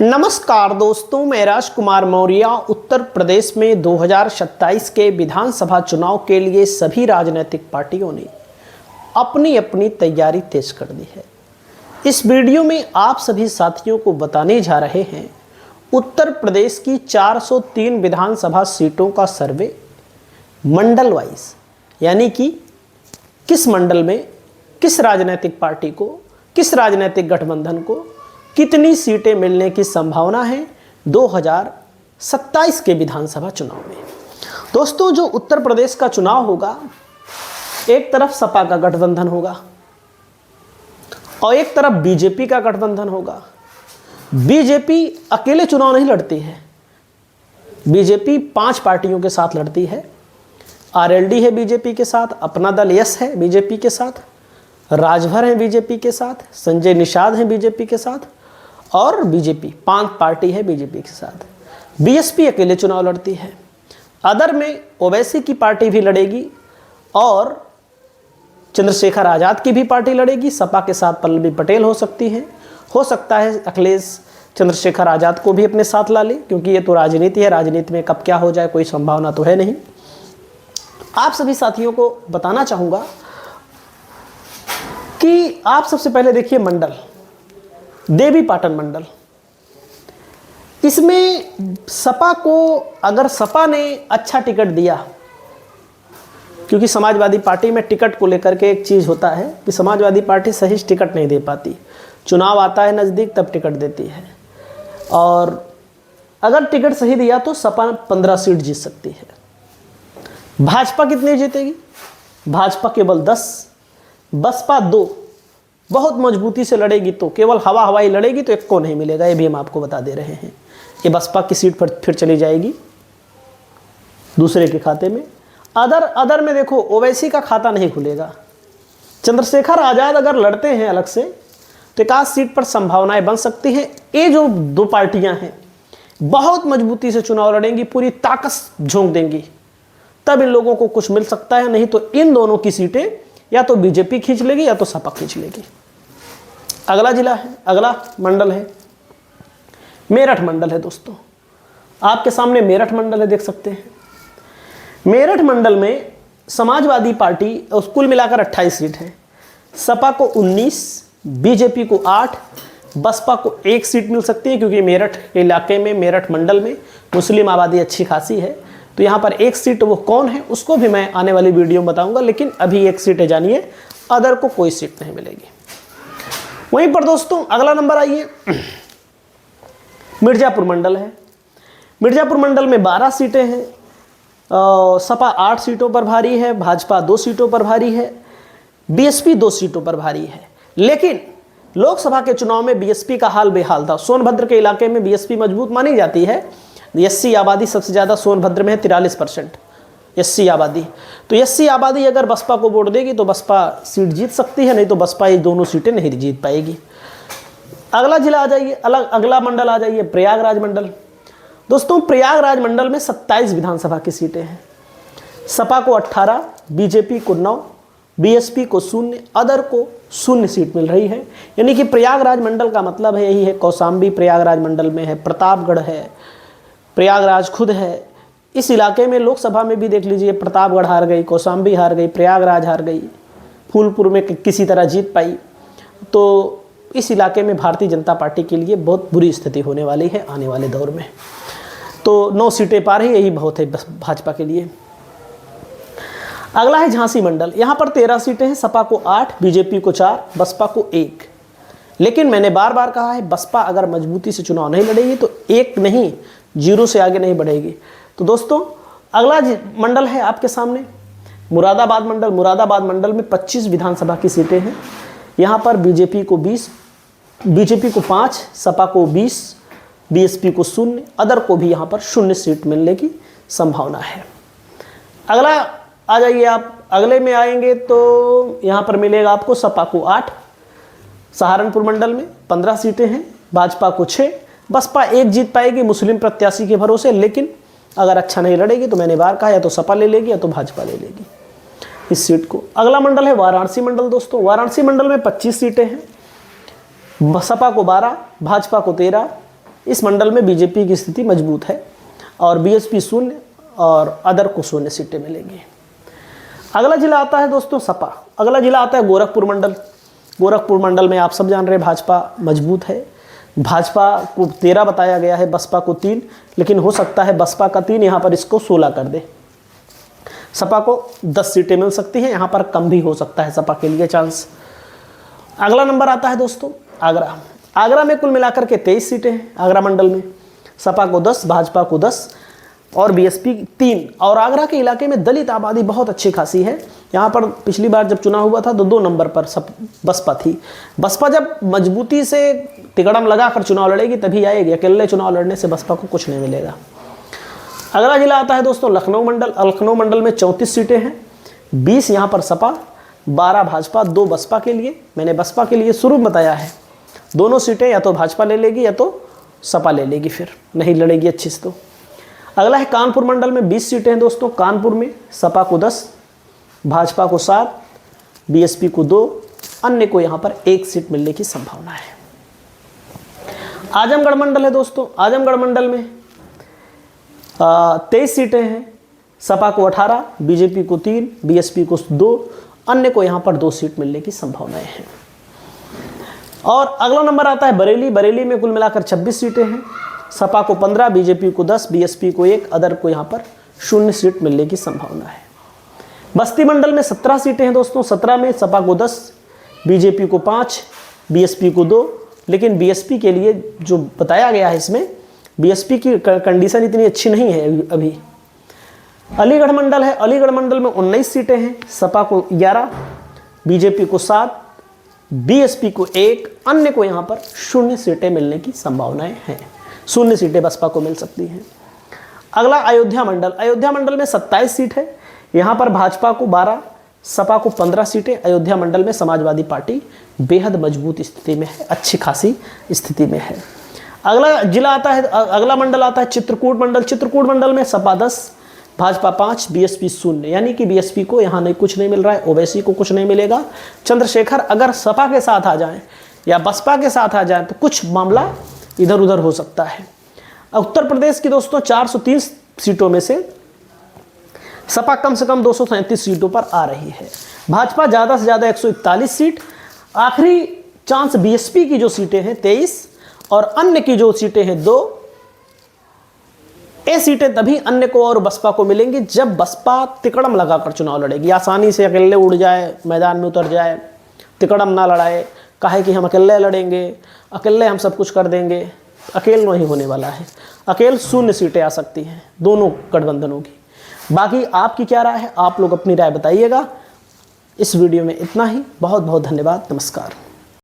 नमस्कार दोस्तों, मैं राजकुमार मौर्य। उत्तर प्रदेश में 2027 के विधानसभा चुनाव के लिए सभी राजनीतिक पार्टियों ने अपनी अपनी तैयारी तेज कर दी है। इस वीडियो में आप सभी साथियों को बताने जा रहे हैं उत्तर प्रदेश की 403 विधानसभा सीटों का सर्वे मंडल वाइज, यानी कि किस मंडल में किस राजनीतिक पार्टी को, किस राजनीतिक गठबंधन को कितनी सीटें मिलने की संभावना है 2027 के विधानसभा चुनाव में। दोस्तों, जो उत्तर प्रदेश का चुनाव होगा, एक तरफ सपा का गठबंधन होगा और एक तरफ बीजेपी का गठबंधन होगा। बीजेपी अकेले चुनाव नहीं लड़ती है, बीजेपी 5 पार्टियों के साथ लड़ती है। आरएलडी है बीजेपी के साथ, अपना दल यस है बीजेपी के साथ, राजभर है बीजेपी के साथ, संजय निषाद है बीजेपी के साथ और बीजेपी 5 पार्टी है बीजेपी के साथ। बीएसपी अकेले चुनाव लड़ती है। अदर में ओवैसी की पार्टी भी लड़ेगी और चंद्रशेखर आज़ाद की भी पार्टी लड़ेगी। सपा के साथ पल्लवी पटेल हो सकती है, हो सकता है अखिलेश चंद्रशेखर आज़ाद को भी अपने साथ ला ले, क्योंकि ये तो राजनीति है, राजनीति में कब क्या हो जाए कोई संभावना तो है नहीं। आप सभी साथियों को बताना चाहूँगा कि आप सबसे पहले देखिए मंडल देवीपाटन मंडल। इसमें सपा को, अगर सपा ने अच्छा टिकट दिया, क्योंकि समाजवादी पार्टी में टिकट को लेकर के एक चीज़ होता है कि समाजवादी पार्टी सही टिकट नहीं दे पाती, चुनाव आता है नज़दीक तब टिकट देती है। और अगर टिकट सही दिया तो सपा 15 सीट जीत सकती है। भाजपा कितनी जीतेगी? भाजपा केवल 10, बसपा 2। बहुत मजबूती से लड़ेगी तो केवल हवाई लड़ेगी तो एक को नहीं मिलेगा, ये भी हम आपको बता दे रहे हैं। ये बसपा की सीट पर फिर चली जाएगी दूसरे के खाते में। अदर में देखो, ओवैसी का खाता नहीं खुलेगा। चंद्रशेखर आज़ाद अगर लड़ते हैं अलग से तो एक आध सीट पर संभावनाएं बन सकती हैं। ये जो 2 पार्टियां हैं बहुत मजबूती से चुनाव लड़ेंगी, पूरी ताकत झोंक देंगी, तब इन लोगों को कुछ मिल सकता है। नहीं तो इन दोनों की सीटें या तो बीजेपी खींच लेगी या तो सपा खींच लेगी। अगला जिला है, अगला मंडल है मेरठ मंडल है। दोस्तों, आपके सामने मेरठ मंडल है, देख सकते हैं। मेरठ मंडल में समाजवादी पार्टी कुल मिलाकर 28 सीट है। सपा को 19, बीजेपी को 8, बसपा को 1 सीट मिल सकती है, क्योंकि मेरठ के इलाके में, मेरठ मंडल में मुस्लिम आबादी अच्छी खासी है। तो यहाँ पर 1 सीट वो कौन है उसको भी मैं आने वाली वीडियो में बताऊंगा, लेकिन अभी 1 सीट है जानिए, अदर को कोई सीट नहीं मिलेगी। वहीं पर दोस्तों अगला नंबर आइए, मिर्जापुर मंडल है। मिर्जापुर मंडल में 12 सीटें हैं। सपा 8 सीटों पर भारी है, भाजपा 2 सीटों पर भारी है, बीएसपी 2 सीटों पर भारी है। लेकिन लोकसभा के चुनाव में बीएसपी का हाल बेहाल था। सोनभद्र के इलाके में बीएसपी मजबूत मानी जाती है। एससी आबादी सबसे ज़्यादा सोनभद्र में है, 43% एससी आबादी। तो एससी आबादी अगर बसपा को वोट देगी तो बसपा सीट जीत सकती है, नहीं तो बसपा ये दोनों सीटें नहीं जीत पाएगी। अगला जिला आ जाइए, अगला मंडल आ जाइए, प्रयागराज मंडल। दोस्तों, प्रयागराज मंडल में 27 विधानसभा की सीटें हैं। सपा को 18, बीजेपी को 9, बीएसपी को 0, अदर को 0 सीट मिल रही है। यानी कि प्रयागराज मंडल का मतलब है यही है। कौशाम्बी प्रयागराज मंडल में है, प्रतापगढ़ है, प्रयागराज खुद है। इस इलाके में लोकसभा में भी देख लीजिए, प्रतापगढ़ हार गई, कौशाम्बी हार गई, प्रयागराज हार गई, फूलपुर में किसी तरह जीत पाई। तो इस इलाके में भारतीय जनता पार्टी के लिए बहुत बुरी स्थिति होने वाली है आने वाले दौर में। तो 9 सीटें पार ही यही बहुत है भाजपा के लिए। अगला है झांसी मंडल। यहाँ पर 13 सीटें हैं। सपा को 8, बीजेपी को 4, बसपा को 1। लेकिन मैंने बार बार कहा है, बसपा अगर मजबूती से चुनाव नहीं लड़ेगी तो 1 नहीं, 0 से आगे नहीं बढ़ेगी। तो दोस्तों, अगला मंडल है आपके सामने मुरादाबाद मंडल। मुरादाबाद मंडल में 25 विधानसभा की सीटें हैं। यहाँ पर बीजेपी को 20, बीजेपी को 5, सपा को 20, बीएसपी को 0, अदर को भी यहाँ पर 0 सीट मिलने की संभावना है। अगला आ जाइए आप, अगले में आएंगे तो यहाँ पर मिलेगा आपको सपा को 8, सहारनपुर मंडल में 15 सीटें हैं, भाजपा को 6, बसपा 1 जीत पाएगी मुस्लिम प्रत्याशी के भरोसे। लेकिन अगर अच्छा नहीं लड़ेगी तो मैंने बार कहा, या तो सपा ले लेगी या तो भाजपा ले लेगी इस सीट को। अगला मंडल है वाराणसी मंडल। दोस्तों, वाराणसी मंडल में 25 सीटें हैं। बसपा को 12, भाजपा को 13, इस मंडल में बीजेपी की स्थिति मजबूत है और बीएसपी शून्य और अदर को शून्य सीटें मिलेंगी। अगला जिला आता है दोस्तों सपा। अगला जिला आता है गोरखपुर मंडल। गोरखपुर मंडल में आप सब जान रहे हैं भाजपा मजबूत है। भाजपा को 13 बताया गया है, बसपा को 3, लेकिन हो सकता है बसपा का 3 यहाँ पर इसको 16 कर दे। सपा को 10 सीटें मिल सकती हैं, यहाँ पर कम भी हो सकता है सपा के लिए चांस। अगला नंबर आता है दोस्तों आगरा। आगरा में कुल मिलाकर के 23 सीटें हैं। आगरा मंडल में सपा को 10, भाजपा को 10 और बीएसपी 3। और आगरा के इलाके में दलित आबादी बहुत अच्छी खासी है। यहाँ पर पिछली बार जब चुनाव हुआ था तो 2 नंबर पर बसपा थी। बसपा जब मजबूती से तिकड़म लगाकर चुनाव लड़ेगी तभी आएगी, अकेले चुनाव लड़ने से बसपा को कुछ नहीं मिलेगा। अगला जिला आता है दोस्तों लखनऊ मंडल। लखनऊ मंडल में 34 सीटें हैं, 20 यहाँ पर सपा, 12 भाजपा, 2 बसपा के लिए। मैंने बसपा के लिए शुरू में बताया है, दोनों सीटें या तो भाजपा ले लेगी या तो सपा ले लेगी, फिर नहीं लड़ेगी अच्छी से। तो अगला है कानपुर मंडल में 20 सीटें हैं दोस्तों। कानपुर में सपा को 10, भाजपा को 7, बीएसपी को 2, अन्य को यहाँ पर 1 सीट मिलने की संभावना है। आजमगढ़ मंडल है दोस्तों। आजमगढ़ मंडल में 23 सीटें हैं, सपा को 18, बीजेपी को 3, बीएसपी को 2, अन्य को यहाँ पर 2 सीट मिलने की संभावनाएं हैं। और अगला नंबर आता है बरेली। बरेली में कुल मिलाकर 26 सीटें हैं, सपा को 15, बीजेपी को 10, बीएसपी को 1, अदर को यहाँ पर 0 सीट मिलने की संभावना है। बस्ती मंडल में 17 सीटें हैं दोस्तों। 17 में सपा को 10, बीजेपी को 5, बीएसपी को 2, लेकिन बीएसपी के लिए जो बताया गया है इसमें बीएसपी की कंडीशन इतनी अच्छी नहीं है अभी। अलीगढ़ मंडल है। अलीगढ़ मंडल में 19 सीटें हैं, सपा को 11, बीजेपी को 7, बीएसपी को 1, अन्य को यहाँ पर 0 सीटें मिलने की संभावनाएं हैं। 0 सीटें बसपा को मिल सकती हैं। अगला अयोध्या मंडल। अयोध्या मंडल में 27 सीट है, यहाँ पर भाजपा को 12, सपा को 15 सीटें। अयोध्या मंडल में समाजवादी पार्टी बेहद मजबूत स्थिति में है, अच्छी खासी स्थिति में है। अगला जिला आता है, अगला मंडल आता है चित्रकूट मंडल। चित्रकूट मंडल में सपा 10, भाजपा 5, बीएसपी 0, यानी कि बीएसपी को यहाँ नहीं कुछ नहीं मिल रहा है, ओवैसी को कुछ नहीं मिलेगा। चंद्रशेखर अगर सपा के साथ आ जाएं या बसपा के साथ आ जाएं तो कुछ मामला इधर उधर हो सकता है। उत्तर प्रदेश की दोस्तों 430 सीटों में से सपा कम से कम 237 सीटों पर आ रही है। भाजपा ज़्यादा से ज़्यादा 141 सीट। आखिरी चांस बीएसपी की जो सीटें हैं 23 और अन्य की जो सीटें हैं 2। ये सीटें तभी अन्य को और बसपा को मिलेंगी जब बसपा तिकड़म लगाकर चुनाव लड़ेगी। आसानी से अकेले उड़ जाए, मैदान में उतर जाए, तिकड़म ना लड़ाए, कहे कि हम अकेले लड़ेंगे, अकेले हम सब कुछ कर देंगे। अकेले नहीं होने वाला है, अकेले 0 सीटें आ सकती हैं दोनों गठबंधनों की। बाकी आपकी क्या राय है, आप लोग अपनी राय बताइएगा। इस वीडियो में इतना ही। बहुत बहुत धन्यवाद। नमस्कार।